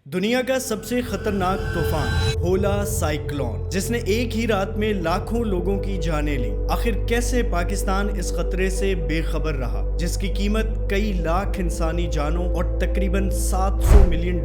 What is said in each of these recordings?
دنیا کا سب سے خطرناک طوفان بھولا سائیکلون، جس نے ایک ہی رات میں لاکھوں لوگوں کی جانیں لیں۔ آخر کیسے پاکستان اس خطرے سے بے خبر رہا، جس کی قیمت کئی لاکھ انسانی جانوں اور تقریباً $700 ملین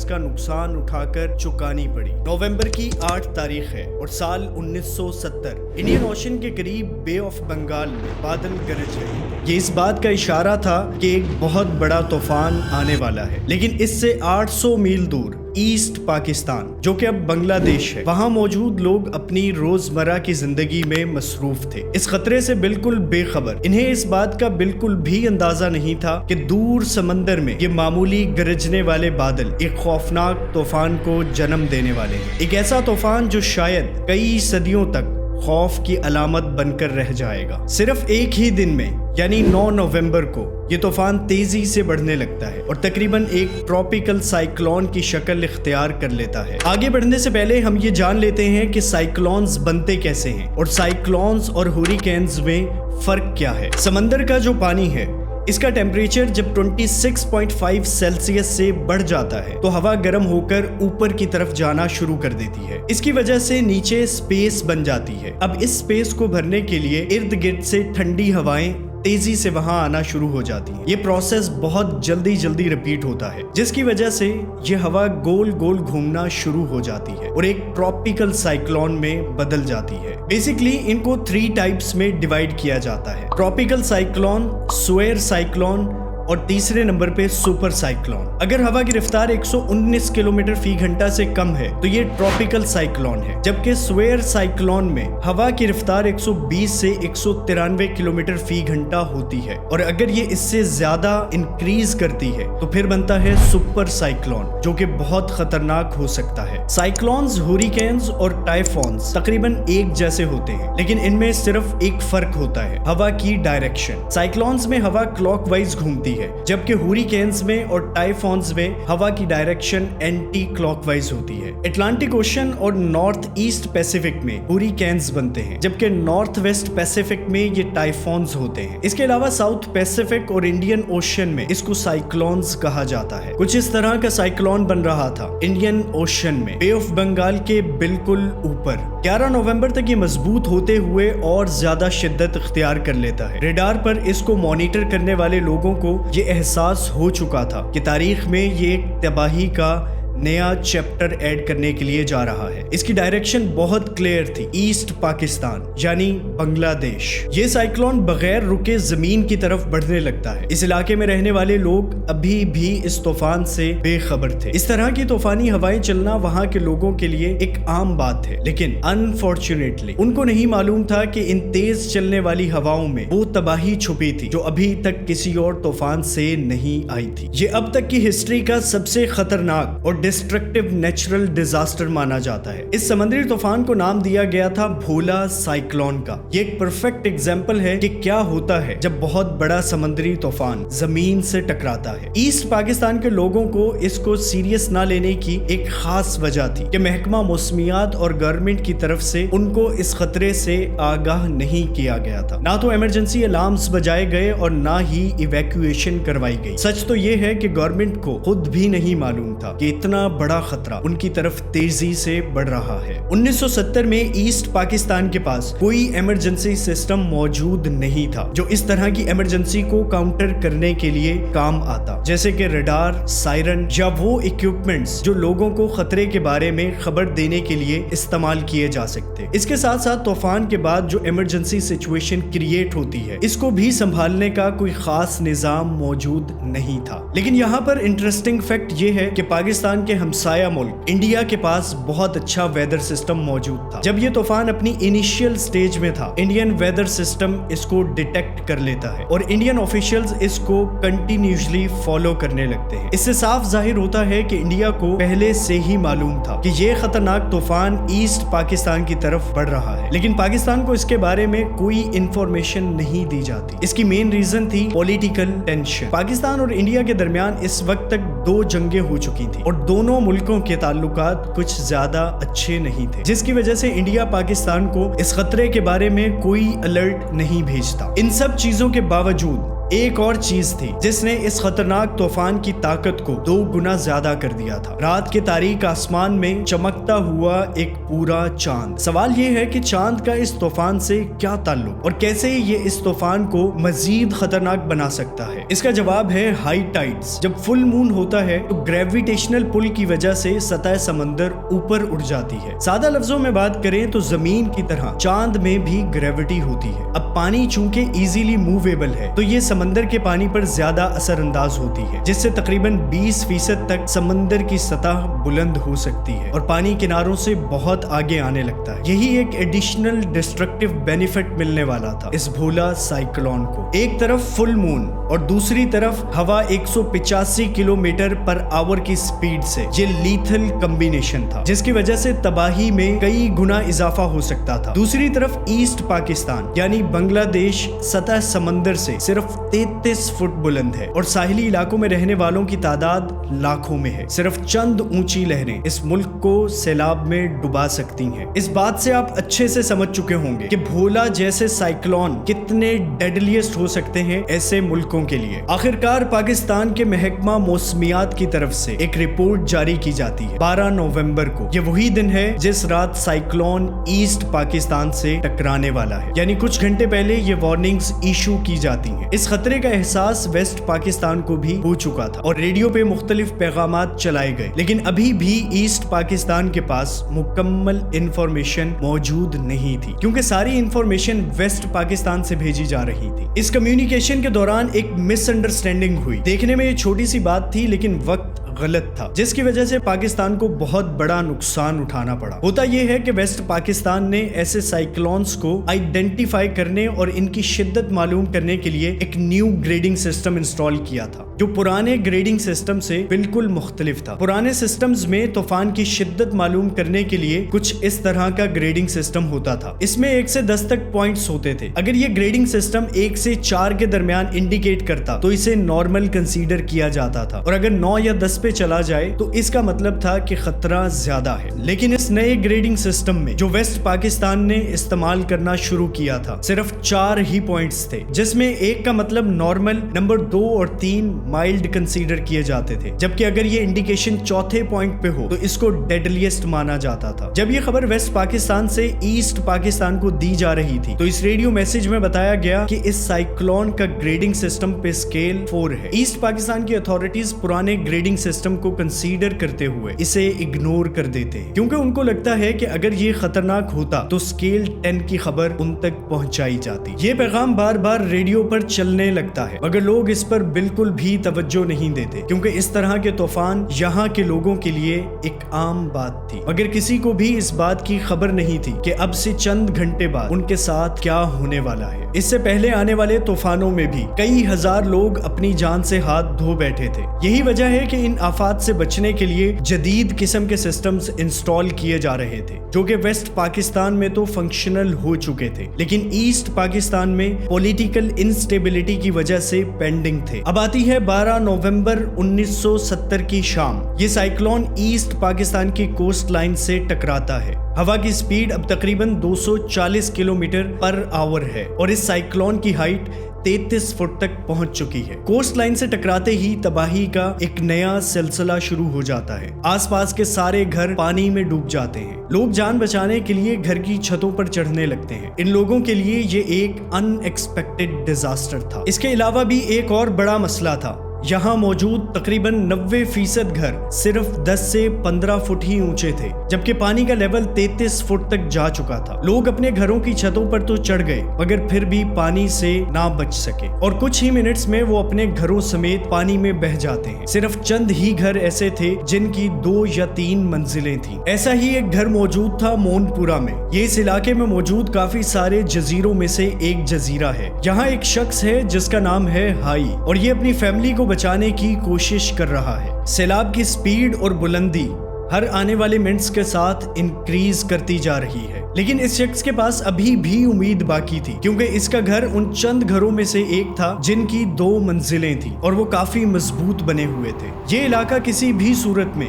کا نقصان اٹھا کر چکانی پڑی۔ نومبر کی 8 تاریخ ہے اور سال 1970۔ انڈین اوشن کے قریب بے آف بنگال میں بادل گرج رہے ہیں۔ یہ اس بات کا اشارہ تھا کہ ایک بہت بڑا طوفان آنے والا ہے، لیکن اس سے 800 میل دور ایسٹ پاکستان، جو کہ اب بنگلہ دیش ہے، وہاں موجود لوگ اپنی روزمرہ کی زندگی میں مصروف تھے، اس خطرے سے بالکل بے خبر۔ انہیں اس بات کا بالکل بھی اندازہ نہیں تھا کہ دور سمندر میں یہ معمولی گرجنے والے بادل ایک خوفناک طوفان کو جنم دینے والے ہیں، ایک ایسا طوفان جو شاید کئی صدیوں تک خوف کی علامت بن کر رہ جائے گا۔ صرف ایک ہی دن میں یعنی 9 نومبر کو یہ طوفان تیزی سے بڑھنے لگتا ہے اور تقریباً ایک ٹراپیکل سائیکلون کی شکل اختیار کر لیتا ہے۔ آگے بڑھنے سے پہلے ہم یہ جان لیتے ہیں کہ سائیکلونز بنتے کیسے ہیں اور سائیکلونز اور ہوریکینز میں فرق کیا ہے۔ سمندر کا جو پانی ہے، اس کا ٹیمپریچر جب 26.5 سیلسیس سے بڑھ جاتا ہے تو ہوا گرم ہو کر اوپر کی طرف جانا شروع کر دیتی ہے۔ اس کی وجہ سے نیچے سپیس بن جاتی ہے۔ اب اس سپیس کو بھرنے کے لیے ارد گرد سے ٹھنڈی ہوائیں تیزی سے وہاں آنا شروع ہو جاتی ہیں۔ یہ پروسیس بہت جلدی ریپیٹ ہوتا ہے، جس کی وجہ سے یہ ہوا گول گول گھومنا شروع ہو جاتی ہے اور ایک ٹراپیکل سائیکلون میں بدل جاتی ہے۔ بیسیکلی ان کو 3 ٹائپس میں ڈیوائیڈ کیا جاتا ہے: ٹراپیکل سائیکلون، سوئر سائیکلون اور تیسرے نمبر پہ سپر سائیکلون۔ اگر ہوا کی رفتار 119 کلومیٹر فی گھنٹہ سے کم ہے تو یہ ٹراپیکل سائیکلون ہے، جبکہ سوئر سائیکلون میں ہوا کی رفتار 120 سے 193 کلومیٹر فی گھنٹہ ہوتی ہے، اور اگر یہ اس سے زیادہ انکریز کرتی ہے تو پھر بنتا ہے سپر سائیکلون، جو کہ بہت خطرناک ہو سکتا ہے۔ سائیکلونز، ہوریکینز اور ٹائفونز تقریباً ایک جیسے ہوتے ہیں، لیکن ان میں صرف ایک فرق ہوتا ہے: ہوا کی ڈائریکشن۔ سائیکلونز میں ہوا کلاک وائز گھومتی ہے، جبکہ ہوریکینز میں اور ٹائفونز میں ہوا کی ڈائریکشن اینٹی کلاک وائز ہوتی ہے۔ اٹلانٹک اوشن اور نارتھ ایسٹ پیسیفک میں ہوریکینز بنتے ہیں، جبکہ نارتھ ویسٹ پیسیفک میں یہ ٹائفونز ہوتے ہیں۔ اس کے علاوہ ساؤتھ پیسیفک اور انڈین اوشن میں اس کو سائیکلونز کہا جاتا ہے۔ کچھ اس طرح کا سائیکلون بن رہا تھا انڈین اوشن میں، بے آف بنگال کے بالکل اوپر۔ 11 نومبر تک یہ مضبوط ہوتے ہوئے اور زیادہ شدت اختیار کر لیتا ہے۔ ریڈار پر اس کو مانیٹر کرنے والے لوگوں کو یہ احساس ہو چکا تھا کہ تاریخ میں یہ ایک تباہی کا نیا چیپٹر ایڈ کرنے کے لیے جا رہا ہے۔ اس کی ڈائریکشن بہت کلیئر تھی: ایسٹ پاکستان یعنی بنگلہ دیش۔ یہ سائیکلون بغیر رکے زمین کی طرف بڑھنے لگتا ہے۔ اس علاقے میں رہنے والے لوگ ابھی بھی اس طوفان سے بے خبر تھے۔ اس طرح کی طوفانی ہوائیں چلنا وہاں کے لوگوں کے لیے ایک عام بات ہے، لیکن انفارچونیٹلی ان کو نہیں معلوم تھا کہ ان تیز چلنے والی ہواؤں میں وہ تباہی چھپی تھی جو ابھی تک کسی اور طوفان سے نہیں آئی تھی۔ یہ اب تک کی ہسٹری کا سب سے خطرناک اور ڈسٹرکٹیو نیچرل ڈیزاسٹر مانا جاتا ہے۔ اس سمندری طوفان کو نام دیا گیا تھا بھولا سائیکلون کا۔ یہ ایک پرفیکٹ ایگزامپل ہے کہ کیا ہوتا ہے جب بہت بڑا سمندری طوفان زمین سے ٹکراتا ہے۔ ایسٹ پاکستان کے لوگوں کو اس کو سیریس نہ لینے کی ایک خاص وجہ تھی کہ محکمہ موسمیات اور گورنمنٹ کی طرف سے ان کو اس خطرے سے آگاہ نہیں کیا گیا تھا۔ نہ تو ایمرجنسی الارمز بجائے گئے اور نہ ہی ایویکویشن کروائی گئی۔ سچ تو یہ ہے کہ گورنمنٹ کو خود بھی نہیں معلوم تھا کہ اتنا بڑا خطرہ ان کی طرف تیزی سے بڑھ رہا ہے۔ 1970 میں ایسٹ پاکستان کے پاس کوئی ایمرجنسی سسٹم موجود نہیں تھا جو اس طرح کی ایمرجنسی کو کاؤنٹر کرنے کے لیے کام آتا، جیسے کہ ریڈار، سائرن یا وہ ایکوپمنٹس جو لوگوں کو خطرے کے بارے میں خبر دینے کے لیے استعمال کیے جا سکتے۔ اس کے ساتھ ساتھ طوفان کے بعد جو ایمرجنسی سچویشن کریٹ ہوتی ہے، اس کو بھی سنبھالنے کا کوئی خاص نظام موجود نہیں تھا۔ لیکن یہاں پر انٹرسٹنگ فیکٹ یہ ہے کہ پاکستان کے ہمسایہ ملک انڈیا کے پاس بہت اچھا ویدر سسٹم موجود تھا۔ جب یہ طوفان اپنی انیشیل سٹیج میں تھا، انڈین ویدر سسٹم اس کو ڈیٹیکٹ کر لیتا ہے اور انڈین آفیشلز اس کو کنٹینیوسلی فالو کرنے لگتے ہیں۔ اس سے صاف ظاہر ہوتا ہے کہ انڈیا کو پہلے سے ہی معلوم تھا کہ یہ خطرناک طوفان ایسٹ پاکستان کی طرف بڑھ رہا ہے، لیکن پاکستان کو اس کے بارے میں کوئی انفارمیشن نہیں دی جاتی۔ اس کی مین ریزن تھی پولیٹیکل ٹینشن۔ پاکستان اور انڈیا کے درمیان اس وقت تک 2 جنگیں ہو چکی تھیں اور دونوں ملکوں کے تعلقات کچھ زیادہ اچھے نہیں تھے، جس کی وجہ سے انڈیا پاکستان کو اس خطرے کے بارے میں کوئی الرٹ نہیں بھیجتا۔ ان سب چیزوں کے باوجود ایک اور چیز تھی جس نے اس خطرناک طوفان کی طاقت کو 2 گنا زیادہ کر دیا تھا۔ رات کے تاریک آسمان میں چمکتا ہوا ایک پورا چاند۔ سوال یہ ہے کہ چاند کا اس طوفان سے کیا تعلق اور کیسے یہ اس طوفان کو مزید خطرناک بنا سکتا ہے؟ اس کا جواب ہے ہائی ٹائیڈز۔ جب فل مون ہوتا ہے تو گریویٹیشنل پل کی وجہ سے سطح سمندر اوپر اٹھ جاتی ہے۔ سادہ لفظوں میں بات کریں تو زمین کی طرح چاند میں بھی گریوٹی ہوتی ہے۔ اب پانی چونکہ ایزیلی موویبل ہے تو یہ سمندر کے پانی پر زیادہ اثر انداز ہوتی ہے، جس سے تقریباً 20% تک سمندر کی سطح بلند ہو سکتی ہے اور پانی کناروں سے بہت آگے آنے لگتا ہے۔ یہی ایک ایڈیشنل ڈسٹرکٹیو بینیفٹ ملنے والا تھا اس بھولا سائیکلون کو۔ ایک طرف فل مون اور دوسری طرف ہوا 185 کلومیٹر پر آور کی سپیڈ سے، یہ لیتھل کمبینیشن تھا جس کی وجہ سے تباہی میں کئی گنا اضافہ ہو سکتا تھا۔ دوسری طرف ایسٹ پاکستان یعنی بنگلہ دیش سطح سمندر سے صرف 33 فٹ بلند ہے اور ساحلی علاقوں میں رہنے والوں کی تعداد لاکھوں میں ہے۔ صرف چند اونچی لہریں اس ملک کو سیلاب میں ڈبا سکتی ہیں۔ اس بات سے آپ اچھے سے سمجھ چکے ہوں گے کہ بھولا جیسے سائیکلون کتنے ڈیڈلیسٹ ہو سکتے ہیں ایسے ملکوں کے لیے۔ آخرکار پاکستان کے محکمہ موسمیات کی طرف سے ایک رپورٹ جاری کی جاتی ہے 12 نومبر کو۔ یہ وہی دن ہے جس رات سائیکلون ایسٹ پاکستان سے ٹکرانے والا ہے، یعنی کچھ گھنٹے پہلے یہ وارننگز ایشو کی جاتی ہیں۔ اس خطرے کا احساس ویسٹ پاکستان کو بھی ہو چکا تھا اور ریڈیو پہ مختلف پیغامات چلائے گئے، لیکن ابھی بھی ایسٹ پاکستان کے پاس مکمل انفارمیشن موجود نہیں تھی کیونکہ ساری انفارمیشن ویسٹ پاکستان سے بھیجی جا رہی تھی۔ اس کمیونیکیشن کے دوران ایک مس انڈرسٹینڈنگ ہوئی۔ دیکھنے میں یہ چھوٹی سی بات تھی لیکن وقت غلط تھا، جس کی وجہ سے پاکستان کو بہت بڑا نقصان اٹھانا پڑا۔ ہوتا یہ ہے کہ ویسٹ پاکستان نے ایسے سائیکلونز کو آئیڈینٹیفائی کرنے اور ان کی شدت معلوم کرنے کے لیے ایک نیو گریڈنگ سسٹم انسٹال کیا تھا جو پرانے گریڈنگ سسٹم سے بالکل مختلف تھا۔ پرانے سسٹمز میں طوفان کی شدت معلوم کرنے کے لیے کچھ اس طرح کا گریڈنگ سسٹم ہوتا تھا۔ اس میں 1 سے 10 تک پوائنٹس ہوتے تھے۔ اگر یہ گریڈنگ سسٹم 1 سے 4 کے درمیان انڈیکیٹ کرتا تو اسے نارمل کنسیڈر کیا جاتا تھا، اور اگر 9 یا 10 پہ چلا جائے تو اس کا مطلب تھا کہ خطرہ زیادہ ہے۔ لیکن اس نئے گریڈنگ سسٹم میں جو ویسٹ پاکستان نے استعمال کرنا شروع کیا تھا صرف 4 ہی پوائنٹس تھے، جس میں 1 کا مطلب نارمل، نمبر 2 اور 3 مائلڈ کنسیڈر کیے جاتے تھے، جبکہ اگر یہ انڈیکیشن چوتھے پوائنٹ پہ ہو تو اس کو ڈیڈلیسٹ مانا جاتا تھا۔ جب یہ خبر ویسٹ پاکستان سے ایسٹ پاکستان کو دی جا رہی تھی تو اس ریڈیو میسج میں بتایا گیا کہ اس سائیکلون کا گریڈنگ سسٹم پہ اسکیل 4 ہے۔ ایسٹ پاکستان کی اتھارٹیز پرانے گریڈنگ سسٹم کو کنسیڈر کرتے ہوئے اسے اگنور کر دیتے ہیں کیونکہ ان کو لگتا ہے کہ اگر یہ خطرناک ہوتا تو اسکیل 10 کی خبر ان تک پہنچائی جاتی۔ یہ پیغام بار بار ریڈیو پر چلنے لگتا ہے مگر لوگ اس پر بالکل بھی توجہ نہیں دیتے کیونکہ اس طرح کے طوفان یہاں کے لوگوں کے لیے ایک عام بات تھی، مگر کسی کو بھی اس بات کی خبر نہیں تھی کہ اب سے چند گھنٹے بعد ان کے ساتھ کیا ہونے والا ہے۔ اس سے پہلے آنے والے طوفانوں میں بھی کئی ہزار لوگ اپنی جان سے ہاتھ دھو بیٹھے تھے۔ یہی وجہ ہے کہ ان آفات سے بچنے کے لیے جدید قسم کے سسٹمز انسٹال کیے جا رہے تھے جو کہ ویسٹ پاکستان میں تو فنکشنل ہو چکے تھے لیکن ایسٹ پاکستان میں پولیٹیکل انسٹیبلٹی کی وجہ سے پینڈنگ تھے۔ اب آتی ہے 12 نومبر 1970 کی شام۔ یہ سائیکلون ایسٹ پاکستان کی کوسٹ لائن سے ٹکراتا ہے۔ ہوا کی سپیڈ اب تقریباً 240 کلومیٹر پر آور ہے اور اس سائیکلون کی ہائٹ 33 فٹ تک پہنچ چکی ہے۔ کوسٹ لائن سے ٹکراتے ہی تباہی کا ایک نیا سلسلہ شروع ہو جاتا ہے۔ آس پاس کے سارے گھر پانی میں ڈوب جاتے ہیں۔ لوگ جان بچانے کے لیے گھر کی چھتوں پر چڑھنے لگتے ہیں۔ ان لوگوں کے لیے یہ ایک ان ایکسپیکٹڈ ڈیزاسٹر تھا۔ اس کے علاوہ بھی ایک اور بڑا مسئلہ تھا۔ یہاں موجود تقریباً 90% گھر صرف 10 سے 15 فٹ ہی اونچے تھے جبکہ پانی کا لیول 33 فٹ تک جا چکا تھا۔ لوگ اپنے گھروں کی چھتوں پر تو چڑھ گئے مگر پھر بھی پانی سے نہ بچ سکے اور کچھ ہی منٹس میں وہ اپنے گھروں سمیت پانی میں بہہ جاتے ہیں۔ صرف چند ہی گھر ایسے تھے جن کی 2 یا 3 منزلیں تھیں۔ ایسا ہی ایک گھر موجود تھا مون پورہ میں۔ یہ اس علاقے میں موجود کافی سارے جزیروں میں سے ایک جزیرہ ہے۔ یہاں ایک شخص ہے جس کا نام ہے ہائی اور یہ اپنی فیملی کو بچانے کی کوشش کر رہا ہے۔ سیلاب کی سپیڈ اور بلندی ہر آنے والے منٹس کے ساتھ انکریز کرتی جا رہی ہے لیکن اس شخص کے پاس ابھی بھی امید باقی تھی کیونکہ اس کا گھر ان چند گھروں میں سے ایک تھا جن کی 2 منزلیں تھیں اور وہ کافی مضبوط بنے ہوئے تھے۔ یہ علاقہ کسی بھی صورت میں